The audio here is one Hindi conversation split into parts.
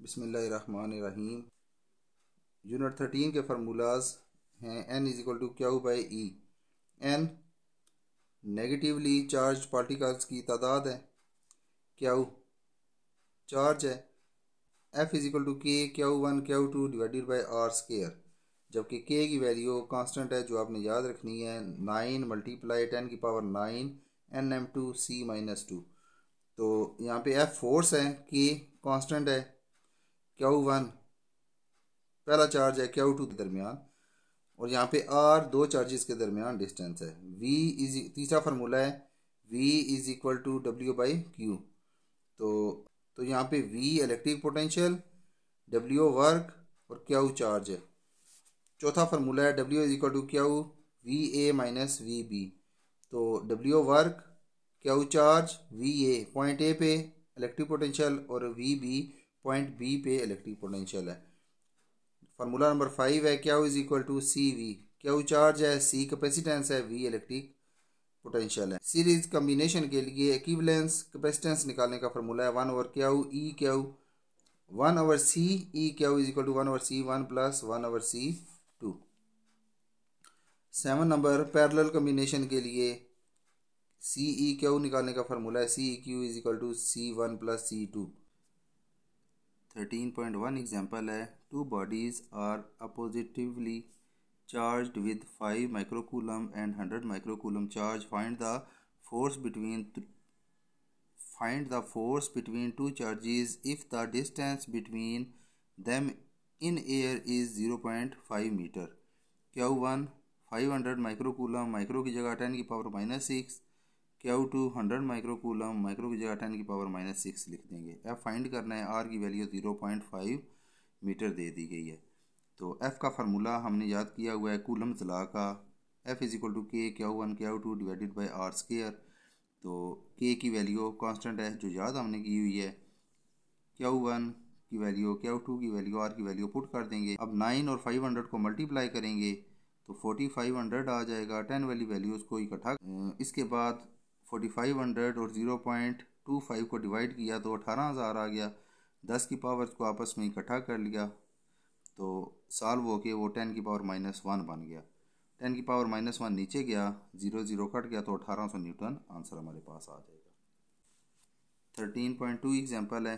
बिस्मिल्लाहिर्रहमानिर्रहीम। यूनिट 13 के फार्मूलाज हैं n is equal to Q by E. n negatively charge particles की तादाद है, क्यू चार्ज है, f is equal to K क्यू1 क्यू2 डिवाइडेड बाई आर स्केयर, जबकि k की वैल्यू कांस्टेंट है जो आपने याद रखनी है 9 मल्टीप्लाई 10 की पावर 9 nm2 c माइनस 2। तो यहाँ पे f फोर्स है, k कांस्टेंट है, क्यू1 पहला चार्ज है, क्यू2 के दरमियान, और यहाँ पे आर दो चार्जेस के दरमियान डिस्टेंस है। v इज तीसरा फार्मूला है v is equal to W by Q. तो यहाँ पे v electric potential, w work और q चार्ज है। चौथा फार्मूला है w is equal to Q V A minus V B. तो w work, q charge, V A point A पे इलेक्ट्रिक पोटेंशियल और वी बी पॉइंट बी पे इलेक्ट्रिक पोटेंशियल है। फार्मूला नंबर 5 है Q is equal to C we. Q charge है, सी कैपेसिटेंस है, वी इलेक्ट्रिक पोटेंशियल है। सीरीज कम्बिनेशन के लिए इक्विवेलेंस कैपेसिटेंस निकालने का फार्मूला है 1 over Q E Q 1 over C E Q is equal to 1 over C 1 plus 1 over C 2। 7 number parallel combination के लिए सी ई क्यू निकालने का फार्मूला है C E Q is equal to C 1 plus C 2। 13.1 example है, to bodies are oppositely charged with 5 microcoulomb and 100 microcoulomb charge. Find the force between two charges if the distance between them in air is 0.5 metre. Q1 500 microcoulomb, micro की जगह 10 की power minus 6, Q2 100 microcoulomb, micro की जगह 10 की पावर माइनस 6 लिख देंगे। F फाइंड करना है, R की वैल्यू 0.5 मीटर दे दी गई है। तो F का फार्मूला हमने याद किया हुआ है कूलम्स लॉ का, F is equal to K Q1 Q2 divided by R square. तो K की वैल्यू कांस्टेंट है जो याद हमने की हुई है, Q1 की वैल्यू, Q2 की वैल्यू, R की वैल्यू पुट कर देंगे। अब 9 और 500 को मल्टीप्लाई करेंगे तो 4500 आ जाएगा। 10 वाली वैल्यूज़ को इकट्ठा, इसके बाद 4500 और 0.25 को डिवाइड किया तो 18000 आ गया। 10 की पावर्स को आपस में इकट्ठा कर लिया तो सॉल्व होके वो 10 की पावर माइनस 1 बन गया। 10 की पावर माइनस 1 नीचे गया, 0 कट गया तो 1800 न्यूटन आंसर हमारे पास आ जाएगा। 13.2 एग्जाम्पल है,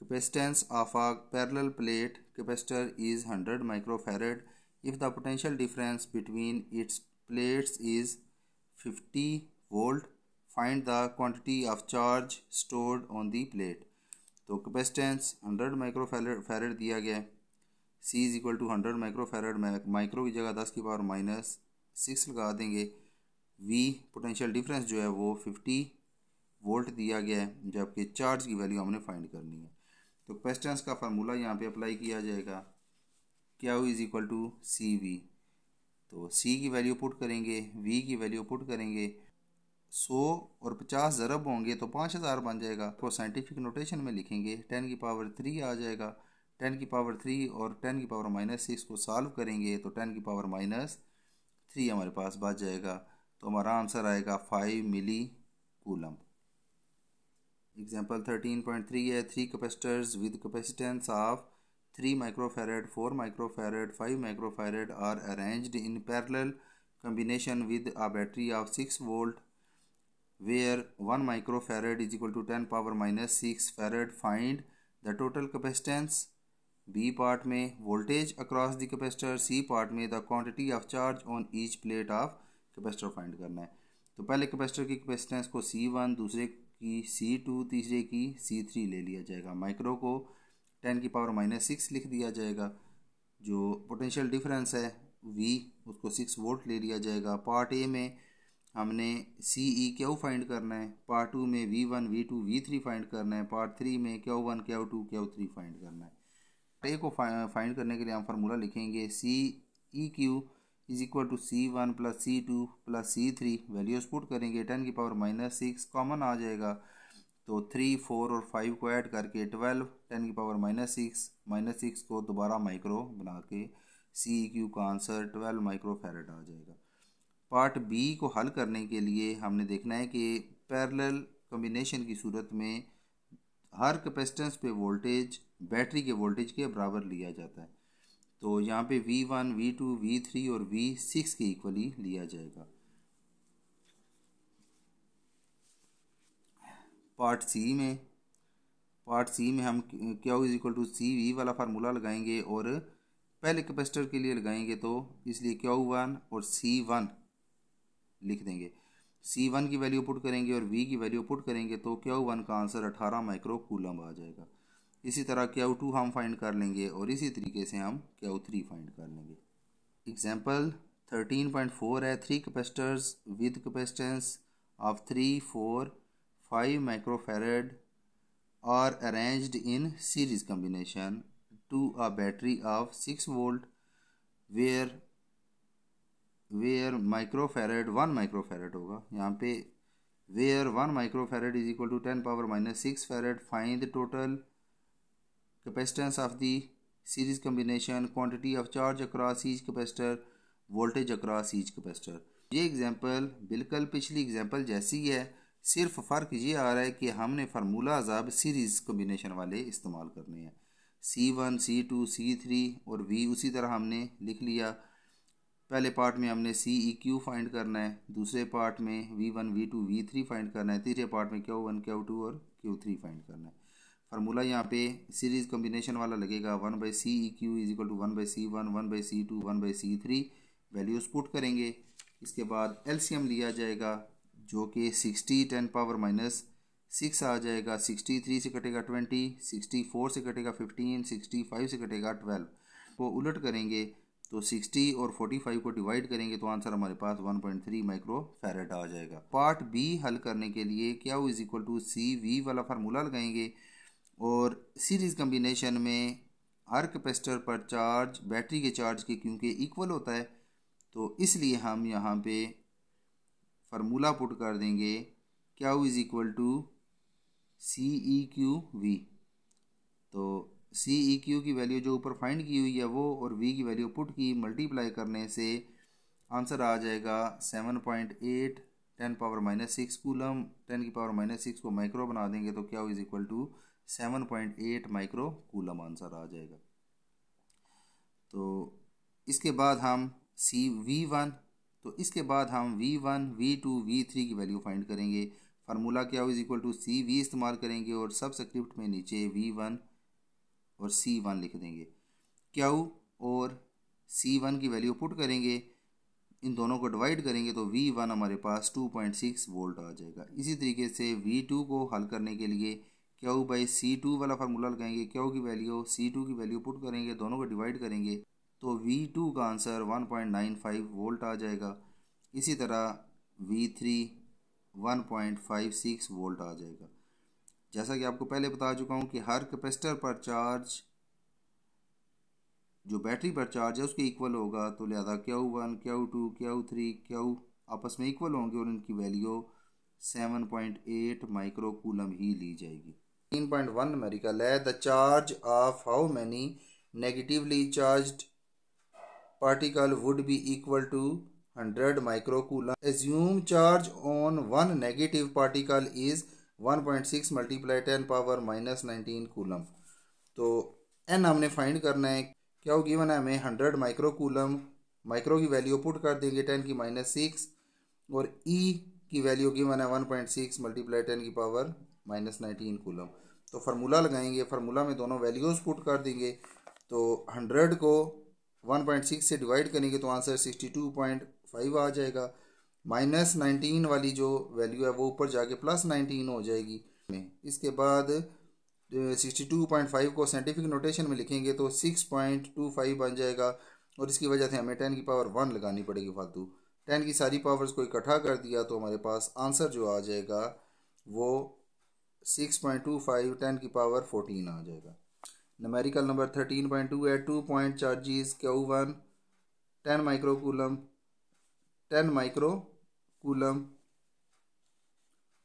capacitance of a parallel plate capacitor is 100 microfarad. If the potential difference between its plates is 50 volt, find the quantity of charge stored on the plate. तो कैपेसिटेंस 100 माइक्रोफैरड दिया गया है, C is equal to 100 microfarad, micro की जगह 10 की पावर माइनस 6 लगा देंगे। V पोटेंशियल डिफरेंस जो है वो 50 वोल्ट दिया गया है, जबकि चार्ज की वैल्यू हमने फाइंड करनी है। तो कैपेसिटेंस का फार्मूला यहाँ पे अप्लाई किया जाएगा, Q is equal to C V. तो सी की वैल्यू पुट करेंगे, वी की वैल्यू पुट करेंगे, 100 और 50 ज़रब होंगे तो 5000 बन जाएगा। तो साइंटिफिक नोटेशन में लिखेंगे 10 की पावर 3 आ जाएगा। 10 की पावर 3 और 10 की पावर माइनस 6 को सॉल्व करेंगे तो 10 की पावर माइनस 3 हमारे पास बच जाएगा। तो हमारा आंसर आएगा 5 मिली कूलम। एग्जाम्पल 13.3 है, 3 capacitors with capacitance of 3 microfarad, 4 microfarad, 5 microfarad are arranged in parallel combination with a battery of 6 volt where 1 microfarad is equal to 10 power minus 6 farad. Find the total capacitance। B part में voltage across the capacitor, C part में the quantity of charge on each plate of capacitor find करना है। तो पहले कैपेसिटर की कैपेसिटेंस को C1, दूसरे की C2, तीसरे की C3 ले लिया जाएगा। माइक्रो को 10 की पावर माइनस 6 लिख दिया जाएगा। जो पोटेंशियल डिफरेंस है V उसको 6 वोल्ट ले लिया जाएगा। पार्ट ए में हमने सी ई क्यू फाइंड करना है, पार्ट 2 में V1 V2 V3 फाइंड करना है, पार्ट 3 में Q1 Q2 Q3 फाइंड करना है। ए को फाइंड करने के लिए हम फार्मूला लिखेंगे C E Q is equal to C1 plus C2 plus C3। Values put करेंगे, 10 की पावर माइनस 6 कॉमन आ जाएगा तो 3, 4 और 5 को ऐड करके 12, 10 की पावर माइनस 6 को दोबारा माइक्रो बना के सी क्यू का आंसर 12 माइक्रोफैरड आ जाएगा। पार्ट बी को हल करने के लिए हमने देखना है कि पैरेलल कॉम्बिनेशन की सूरत में हर कैपेसिटेंस पे वोल्टेज बैटरी के वोल्टेज के बराबर लिया जाता है। तो यहाँ पे V1, V2, V3 और V6 के इक्वली लिया जाएगा। पार्ट सी में हम Q is equal to CV वाला फार्मूला लगाएंगे और पहले कैपेसिटर के लिए लगाएंगे, तो इसलिए Q1 और C1 लिख देंगे। C1 की वैल्यू पुट करेंगे और V की वैल्यू पुट करेंगे तो Q1 का आंसर 18 माइक्रो कूलम आ जाएगा। इसी तरह Q2 हम फाइंड कर लेंगे और इसी तरीके से हम Q3 फाइंड कर लेंगे। एग्जाम्पल 13.4 है। 3 capacitors with capacitance of 3, 4, 5 microfarad are arranged in series combination to a battery of 6 volt where microfarad 1 microfarad होगा। यहाँ पे where 1 microfarad is equal to 10 power minus 6 farad, find the total capacitance of the series combination, quantity of charge across each capacitor, voltage across each capacitor। ये एग्जाम्पल बिल्कुल पिछली एग्जाम्पल जैसी ही है, सिर्फ फ़र्क ये आ रहा है कि हमने फार्मूलाज अब सीरीज़ कम्बिनेशन वाले इस्तेमाल करने हैं। C1, C2, C3 और V उसी तरह हमने लिख लिया। पहले पार्ट में हमने CEQ फाइंड करना है, दूसरे पार्ट में V1, V2, V3 फाइंड करना है, तीसरे पार्ट में Q1, Q2 और Q3 फाइंड करना है। फार्मूला यहाँ पे सीरीज़ कम्बिनेशन वाला लगेगा। 1/CEQ is equal to 1/C1, 1/C2, 1/C3 values put करेंगे। इसके बाद LCM लिया जाएगा जो कि 60 10 पावर माइनस 6 आ जाएगा। 63 से कटेगा 20, 64 से कटेगा 15, 65 से कटेगा 12 को उलट करेंगे तो 60 और 45 को डिवाइड करेंगे तो आंसर हमारे पास 1.3 माइक्रो फैरेड आ जाएगा। पार्ट बी हल करने के लिए Q is equal to CV वाला फार्मूला लगाएंगे और सीरीज़ कम्बिनेशन में हर कैपेसिटर पर चार्ज बैटरी के चार्ज के क्योंकि इक्वल होता है तो इसलिए हम यहाँ पे फार्मूला पुट कर देंगे Q is equal to CEQV। तो CEQ की वैल्यू जो ऊपर फाइंड की हुई है वो और V की वैल्यू पुट की, मल्टीप्लाई करने से आंसर आ जाएगा 7.8 10 पावर माइनस 6 कूलम। 10 की पावर माइनस 6 को माइक्रो बना देंगे तो Q is equal to 7.8 micro coulomb answer आ जाएगा। तो इसके बाद हम इसके बाद हम V1, V2, V3 की वैल्यू फाइंड करेंगे। Formula Q is equal to CV इस्तेमाल करेंगे और सब स्क्रिप्ट में नीचे V1 और C1 लिख देंगे। Q और C1 की वैल्यू पुट करेंगे, इन दोनों को डिवाइड करेंगे तो V1 हमारे पास 2.6 वोल्ट आ जाएगा। इसी तरीके से V2 को हल करने के लिए Q/C2 वाला फार्मूला लगाएंगे। Q की वैल्यू C2 की वैल्यू पुट करेंगे, दोनों को डिवाइड करेंगे तो V2 का आंसर 1.95 वोल्ट आ जाएगा। इसी तरह V3 1.56 वोल्ट आ जाएगा। जैसा कि आपको पहले बता चुका हूँ कि हर कैपेसिटर पर चार्ज जो बैटरी पर चार्ज है उसके इक्वल होगा, तो लिहाजा Q1, Q2, Q3, Q आपस में इक्वल होंगे और इनकी वैल्यू 7.8 माइक्रो कूलम ही ली जाएगी। 3.1 न्यूमेरिकल है। The charge of how many negatively charged particle would be equal to 100 microcoulomb. Assume charge on one negative particle is 1.6 multiply 10 power minus 19 coulomb. तो n हमने फाइंड करना है। क्या हो गिवन है हमें 100 माइक्रो कूलम। माइक्रो की वैल्यू पुट कर देंगे 10 की माइनस 6 और E की वैल्यू गिवन है 1.6 मल्टीप्लाई 10 की पावर माइनस 19 कूलम। तो फार्मूला लगाएंगे, फार्मूला में दोनों वैल्यूज़ पुट कर देंगे तो 100 को 1.6 से डिवाइड करेंगे तो आंसर 62.5 आ जाएगा। माइनस 19 वाली जो वैल्यू है वो ऊपर जाके प्लस 19 हो जाएगी। इसके बाद 62.5 को साइंटिफिक नोटेशन में लिखेंगे तो 6.25 बन जाएगा और इसकी वजह से हमें 10 की पावर 1 लगानी पड़ेगी फालतू। 10 की सारी पावर्स को इकट्ठा कर दिया तो हमारे पास आंसर जो आ जाएगा वो 6.25 10 की पावर 14 आ जाएगा। न्यूमेरिकल नंबर 13.2 है। 2 point charges Q1 10 micro coulomb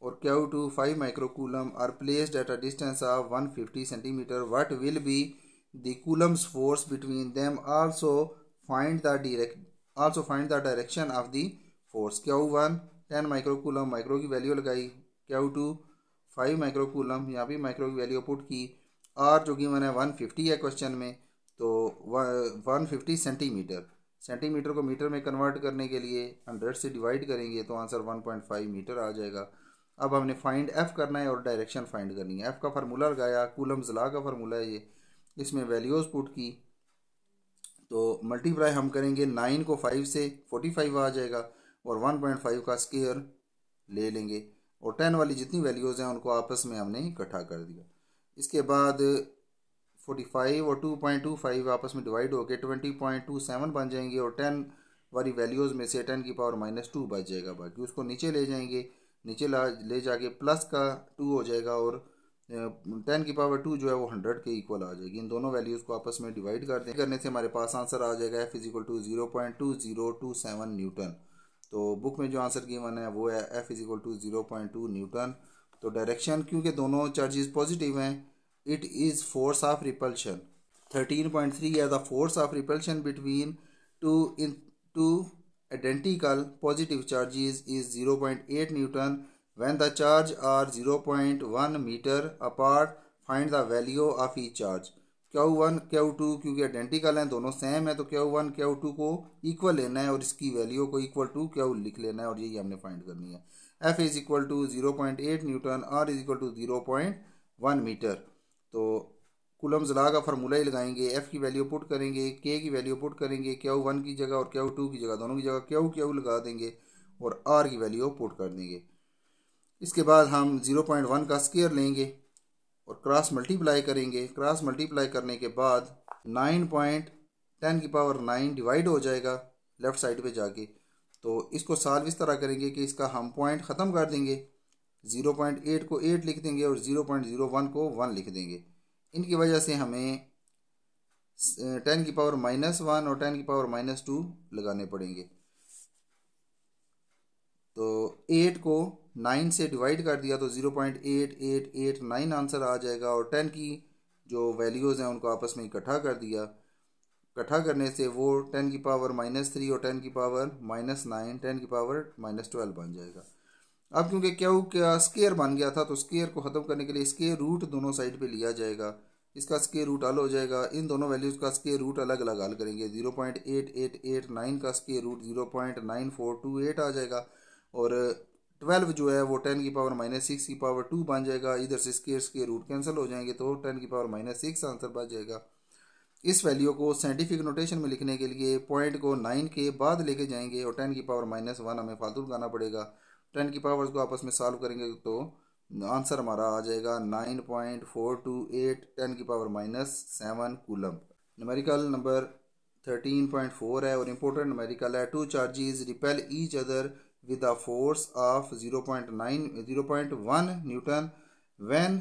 और Q2 5 micro coulomb are placed at a distance of 150 centimetre. What will be the coulomb's force between them? Also find the direction of the force. Q1 10 micro coulomb, micro की वैल्यू लगाई। Q2 5 माइक्रो कूलम, यहाँ भी माइक्रो की वैल्यू पुट की। आर जो गिवन है 150 है क्वेश्चन में, तो 150 सेंटीमीटर, सेंटीमीटर को मीटर में कन्वर्ट करने के लिए 100 से डिवाइड करेंगे तो आंसर 1.5 मीटर आ जाएगा। अब हमने फाइंड एफ करना है और डायरेक्शन फाइंड करनी है। एफ का फार्मूला लगाया, कूलम्स लॉ का फार्मूला है ये, इसमें वैल्यूज़ पुट की तो मल्टीप्लाई हम करेंगे 9 को 5 से 45 आ जाएगा और 1.5 का स्क्वायर ले लेंगे और 10 वाली जितनी वैल्यूज़ हैं उनको आपस में हमने इकट्ठा कर दिया। इसके बाद 45 और 2.25 आपस में डिवाइड होकर 20.27 बन जाएंगे और 10 वाली वैल्यूज़ में से 10 की पावर -2 बच जाएगा। बाकी उसको नीचे ले जाएंगे, नीचे ले जाके प्लस का 2 हो जाएगा और 10 की पावर 2 जो है वो 100 के इक्वल आ जाएगी। इन दोनों वैल्यूज़ को आपस में डिवाइड कर दें, करने से हमारे पास आंसर आ जाएगा F = 0.2027 न्यूटन। तो बुक में जो आंसर गिवन है वो है F = 0.2 न्यूटन। तो डायरेक्शन क्योंकि दोनों चार्जेस पॉजिटिव हैं, it is force of repulsion. 13.3 है the force of repulsion between two identical positive charges is 0.8 Newton. When the charge are 0.1 meter apart, find the value of each charge. Q1 Q2 क्योंकि आइडेंटिकल हैं, दोनों सेम है, तो Q1 Q2 को इक्वल लेना है और इसकी वैल्यू को इक्वल टू Q लिख लेना है और यही हमने फाइंड करनी है। F = 0.8 newton, R = 0.1 metre. तो कूलम्स लॉ का फार्मूला ही लगाएंगे, एफ की वैल्यू पुट करेंगे, के की वैल्यू पुट करेंगे, Q1 की जगह और Q2 की जगह, दोनों की जगह Q लगा देंगे और आर की वैल्यू पुट कर देंगे। इसके बाद हम 0.1 का स्क्वायर लेंगे और क्रॉस मल्टीप्लाई करेंगे। क्रॉस मल्टीप्लाई करने के बाद 9.10⁹ डिवाइड हो जाएगा लेफ्ट साइड पे जाके। तो इसको सॉल्व इस तरह करेंगे कि इसका हम पॉइंट ख़त्म कर देंगे, 0.8 को 8 लिख देंगे और 0.01 को 1 लिख देंगे। इनकी वजह से हमें 10⁻⁻1 और 10⁻2 लगाने पड़ेंगे। तो 8 को 9 से डिवाइड कर दिया तो 0.8889 आंसर आ जाएगा और 10 की जो वैल्यूज़ हैं उनको आपस में इकट्ठा कर दिया। इकट्ठा करने से वो 10⁻³ और 10⁻9 10⁻12 बन जाएगा। अब क्योंकि Q का स्क्वायर बन गया था तो स्क्वायर को ख़त्म करने के लिए स्क्वायर रूट दोनों साइड पे लिया जाएगा। इसका स्क्वायर रूट हल हो जाएगा, इन दोनों वैल्यूज़ का स्क्वायर रूट अलग अलग हल करेंगे। 0.8889 का स्क्वायर रूट 0.9428 आ जाएगा और 12 जो है वो 10⁻⁻6 की पावर 2 बन जाएगा। इधर से स्क्वायर रूट कैंसिल हो जाएंगे तो 10⁻⁻6 आंसर बच जाएगा। इस वैल्यू को साइंटिफिक नोटेशन में लिखने के लिए पॉइंट को 9 के बाद लेके जाएंगे और 10⁻⁻1 हमें फालतू लगाना पड़ेगा। 10 की पावर्स को आपस में सॉल्व करेंगे तो आंसर हमारा आ जाएगा 9.428 10⁻⁻7 कूलम। न्यूमेरिकल नंबर 13.4 है और इम्पोर्टेंट न्यूमेरिकल है। 2 charges repel each other with a force of 0.1 Newton when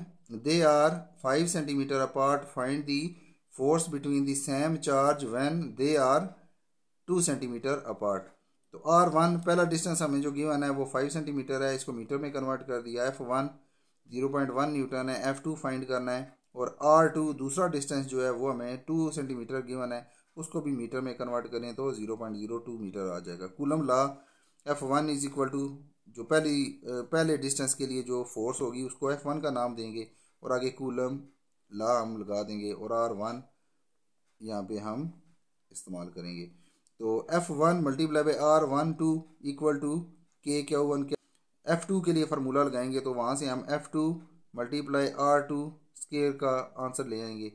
they are 5 centimeter apart. Find the force between the same charge when they are 2 centimeter apart. तो R1 पहला डिस्टेंस हमें जो गिवन है वो 5 सेंटीमीटर है, इसको मीटर में कन्वर्ट कर दिया। F1 0.1 न्यूटन है, F2 फाइंड करना है और R2 दूसरा डिस्टेंस जो है वो हमें 2 सेंटीमीटर गिवन है, उसको भी मीटर में कन्वर्ट करें तो 0.02 मीटर आ जाएगा। कूलम लॉ F1 = जो पहले डिस्टेंस के लिए जो फोर्स होगी उसको F1 का नाम देंगे और आगे कूलम लॉ हम लगा देंगे और R1 यहाँ पे हम इस्तेमाल करेंगे। तो F1 × R12 = KQ1। F2 के लिए फार्मूला लगाएंगे तो वहाँ से हम F2 × R2 स्क्वायर का आंसर ले आएंगे।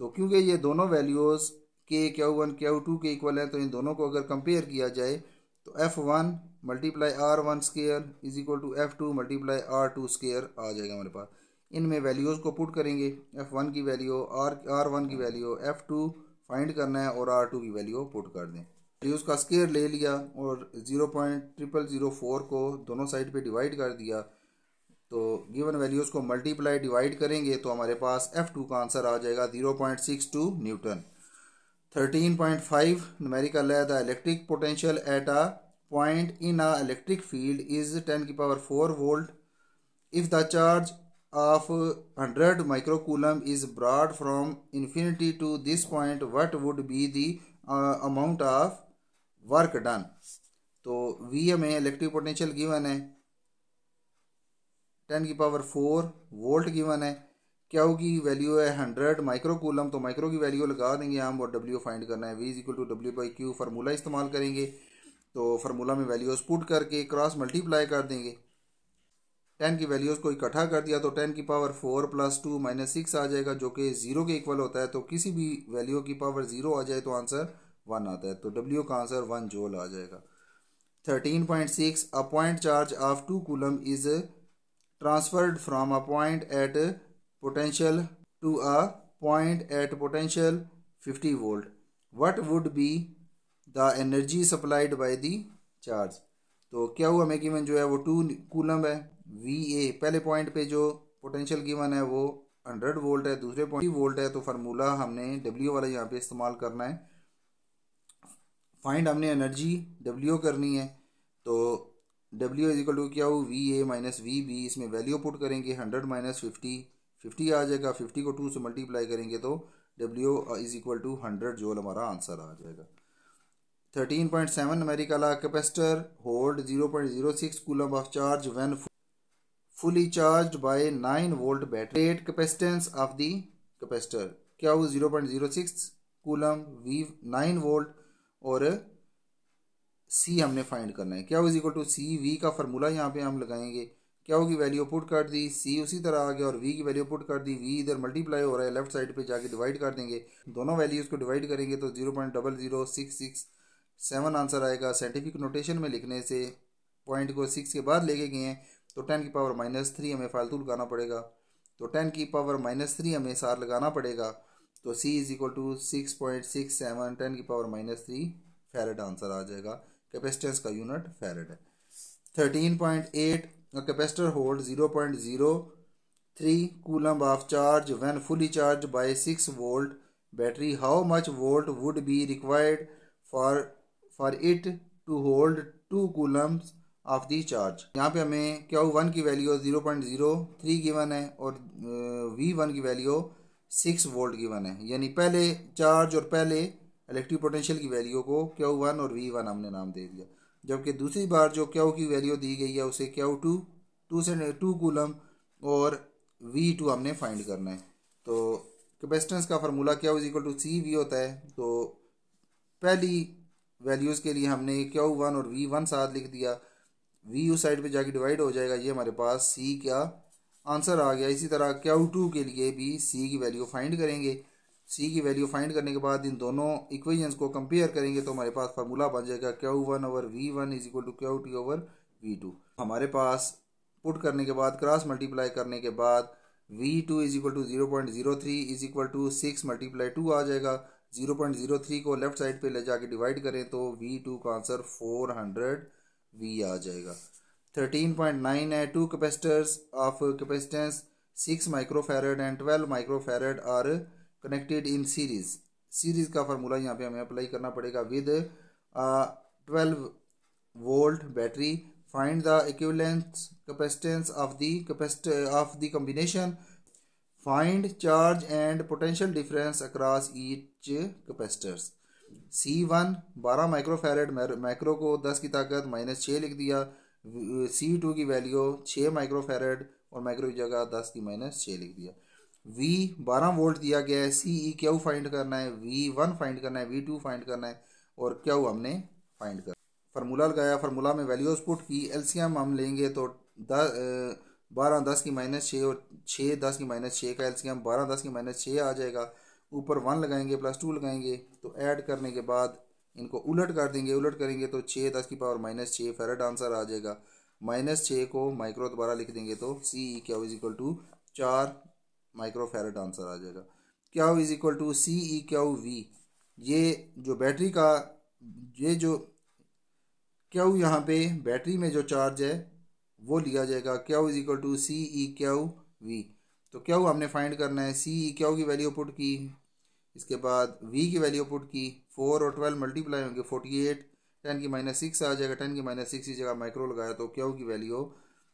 तो क्योंकि ये दोनों वैल्यूज़ KQ1 Q2 के इक्वल हैं तो इन दोनों को अगर कंपेयर किया जाए तो F1 × R1 square = F2 × R2 square आ जाएगा हमारे पास। इनमें वैल्यूज़ को पुट करेंगे, F1 की वैल्यू R1 की वैल्यू F2 फाइंड करना है और R2 की वैल्यू पुट कर दें। वैल्यूज़ का स्क्वायर ले लिया और 0.0004 को दोनों साइड पे डिवाइड कर दिया। तो गिवन वैल्यूज़ को मल्टीप्लाई डिवाइड करेंगे तो हमारे पास F2 का आंसर आ जाएगा 0.62 न्यूटन। 13.5 न्यूमेरिकल है the electric potential at a point in a electric field is 10⁴ volt. If the charge of 100 microcoulomb is brought from infinity to this point, what would be the amount of work done? तो V हमें इलेक्ट्रिक पोटेंशियल गिवन है 10⁴ वोल्ट गिवन है। क्यू की वैल्यू है 100 माइक्रो कूलम, तो माइक्रो की वैल्यू लगा देंगे हम और डब्ल्यू फाइंड करना है। V is equal to W/Q formula इस्तेमाल करेंगे, तो फार्मूला में वैल्यूज पुट करके क्रॉस मल्टीप्लाई कर देंगे। 10 की वैल्यूज को इकट्ठा कर दिया तो 10⁴ प्लस 2 माइनस 6 आ जाएगा, जो कि 0 के इक्वल होता है। तो किसी भी वैल्यू की पावर 0 आ जाए तो आंसर 1 आता है, तो W का आंसर 1 जूल आ जाएगा। 13.6 a point charge of 2 coulomb is transferred from a point at potential to a point at potential 50 volt. What would be the energy supplied by the charge. तो क्या हुआ हमें गिवन जो है वो 2 कूलम है। VA पहले पॉइंट पे जो पोटेंशियल गिवन है वो 100 वोल्ट है, दूसरे पॉइंट वोल्ट है, तो फार्मूला हमने W वाला यहाँ पे इस्तेमाल करना है। फाइंड हमने एनर्जी W करनी है, तो W इज इक्वल टू क्या हो VA माइनस VB, इसमें वैल्यू पुट करेंगे 100 माइनस 50 आ जाएगा। 50 को 2 से मल्टीप्लाई करेंगे तो W is equal to 100 joule हमारा आंसर आ जाएगा। 13.7 numerical capacitor hold 0.06 coulomb of charge when fully charged by 9 volt battery. Rate capacitance of the capacitor क्या हो 0.06 कूलम, V 9 वोल्ट और C हमने फाइंड करना है। क्या हो इक्वल टू C, V का फार्मूला यहाँ पे हम लगाएंगे। क्या हो की वैल्यू पुट कर दी, C उसी तरह आ गया और V की वैल्यू पुट कर दी। V इधर मल्टीप्लाई हो रहा है, लेफ्ट साइड पे जाके डिवाइड कर देंगे, दोनों वैल्यूज को डिवाइड करेंगे तो 0.00667 आंसर आएगा। साइंटिफिक नोटेशन में लिखने से पॉइंट को 6 के बाद लेके गए हैं, तो 10⁻³ हमें फालतू लगाना पड़ेगा, तो 10⁻³ हमें सार लगाना पड़ेगा, तो C is equal to 6.67 10⁻³ farad answer आ जाएगा। कैपेसिटेंस का यूनिट फैरेड है। 13.8 capacitor hold 0.03 coulomb of charge when fully charged by 6 volt battery. How much volt would be required for it to hold 2 coulombs of the charge. यहाँ पे हमें Q1 की वैल्यू 0.03 गिवन है और V1 की वैल्यू 6 वोल्ट गिवन है, यानी पहले चार्ज और पहले इलेक्ट्रिक पोटेंशियल की वैल्यू को Q1 और V1 हमने नाम दे दिया, जबकि दूसरी बार जो Q की वैल्यू दी गई है उसे Q2 2 कूलम और V2 हमने फाइंड करना है। तो कैपेसिटेंस का formula Q is equal to CV होता है, तो पहली वैल्यूज़ के लिए हमने Q1 और V1 साथ लिख दिया, V उस साइड पे जाके डिवाइड हो जाएगा, ये हमारे पास C का आंसर आ गया। इसी तरह Q2 के लिए भी C की वैल्यू फाइंड करेंगे। C की वैल्यू फाइंड करने के बाद इन दोनों इक्वेशंस को कंपेयर करेंगे तो हमारे पास फार्मूला बन जाएगा Q1 over V1 is equal to Q2 over V2। हमारे पास पुट करने के बाद क्रॉस मल्टीप्लाई करने के बाद V2 is equal to 0.03 is equal to 6 multiply 2 आ जाएगा। 0.03 को लेफ्ट साइड पे ले जाके डिवाइड करें तो V2 का आंसर 400V आ जाएगा। 13.9 है 2 capacitors of capacitance 6 microfarad and 12 microfarad are connected in series. Series का फार्मूला यहाँ पे हमें अप्लाई करना पड़ेगा। With 12 volt battery find the equivalent capacitance of the combination. Find charge and potential difference across each capacitors. C1 12 microfarad, micro को 10 की ताकत -6 लिख दिया। C2 की वैल्यू 6 माइक्रोफैरड और माइक्रो की जगह 10 की -6 लिख दिया। V 12 वोल्ट दिया गया है। CEQ फाइंड करना है, V1 फाइंड करना है, V2 फाइंड करना है और Q हमने फाइंड करना। फार्मूला लगाया, फार्मूला में वैल्यूज पुट की, एलसीएम हम लेंगे तो 12 10 की -6 और 6 10 की -6 का एलसीएम 12 10 की -6 आ जाएगा। ऊपर 1 लगाएंगे प्लस 2 लगाएंगे तो ऐड करने के बाद इनको उलट कर देंगे, उलट करेंगे तो 6 10 की पावर -6 फैरेड आंसर आ जाएगा। -6 को माइक्रो दोबारा लिख देंगे तो CEQ is equal to 4 micro farad answer आ जाएगा। Q is equal to CEQV। ये जो बैटरी का ये जो Q यहाँ पे बैटरी में जो चार्ज है वो लिया जाएगा। Q is equal to CEQV। तो Q हमने फाइंड करना है। CEQ की वैल्यू पुट की, इसके बाद V की वैल्यू पुट की, 4 और 12 मल्टीप्लाई होंगे 48, 10 की -6 आ जाएगा। 10 की -6 की जगह माइक्रो लगाया तो Q की वैल्यू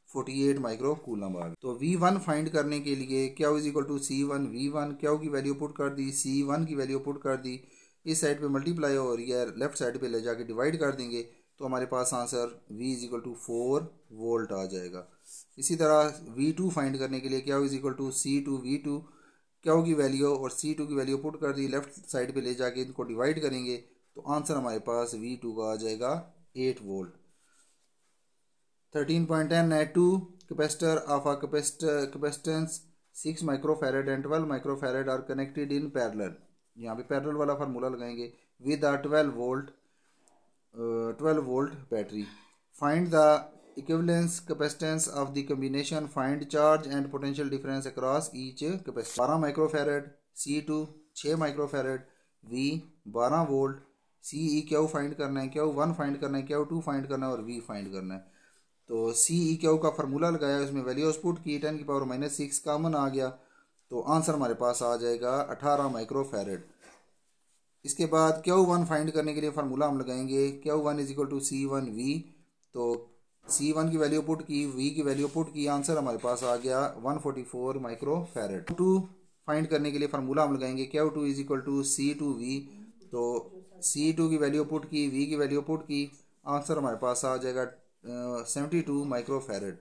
48 माइक्रो कूलम आ गई। तो V1 फाइंड करने के लिए Q is equal to C1 V1, Q की वैल्यू पुट कर दी, C1 की वैल्यू पुट कर दी, इस साइड पे मल्टीप्लाई हो रही है, लेफ्ट साइड पे ले जाके डिवाइड कर देंगे तो हमारे पास answer V is equal to 4 volt आ जाएगा। इसी तरह V2 फाइंड करने के लिए Q is equal to C2 V2, Q की वैल्यू और C2 की वैल्यू पुट कर दी, लेफ्ट साइड पे ले जाके इनको डिवाइड करेंगे तो आंसर हमारे पास V2 का आ जाएगा 8 volt. 13.10 at 2 capacitor of a capacitance 6 microfarad and 12 microfarad are connected in parallel। यहाँ पे पैरेलल वाला फार्मूला लगाएंगे with a 12 volt battery. Find the equivalence capacitance of the combination, find charge and potential difference across each capacitor. 12 microfarad, C2 6 microfarad, V 12 volt, CE Q find करना है, Q1 फाइंड करना है, Q2 फाइंड करना है और V फाइंड करना है। तो CE Q का फार्मूला लगाया, उसमें वैल्यूज पुट की, 10⁻⁻6 कॉमन आ गया तो आंसर हमारे पास आ जाएगा 18 माइक्रोफैरड। इसके बाद Q1 फाइंड करने के लिए फार्मूला हम लगाएंगे Q1 is equal to C1V। तो C1 की वैल्यू पुट की, V की वैल्यू पुट की, आंसर हमारे पास आ गया 144 माइक्रोफैरड। Q2 फाइंड करने के लिए फार्मूला हम लगाएंगे Q2 is equal to C2V। तो C2 की वैल्यू पुट की, V की वैल्यू पुट की, आंसर हमारे पास आ जाएगा 72 माइक्रोफैरड।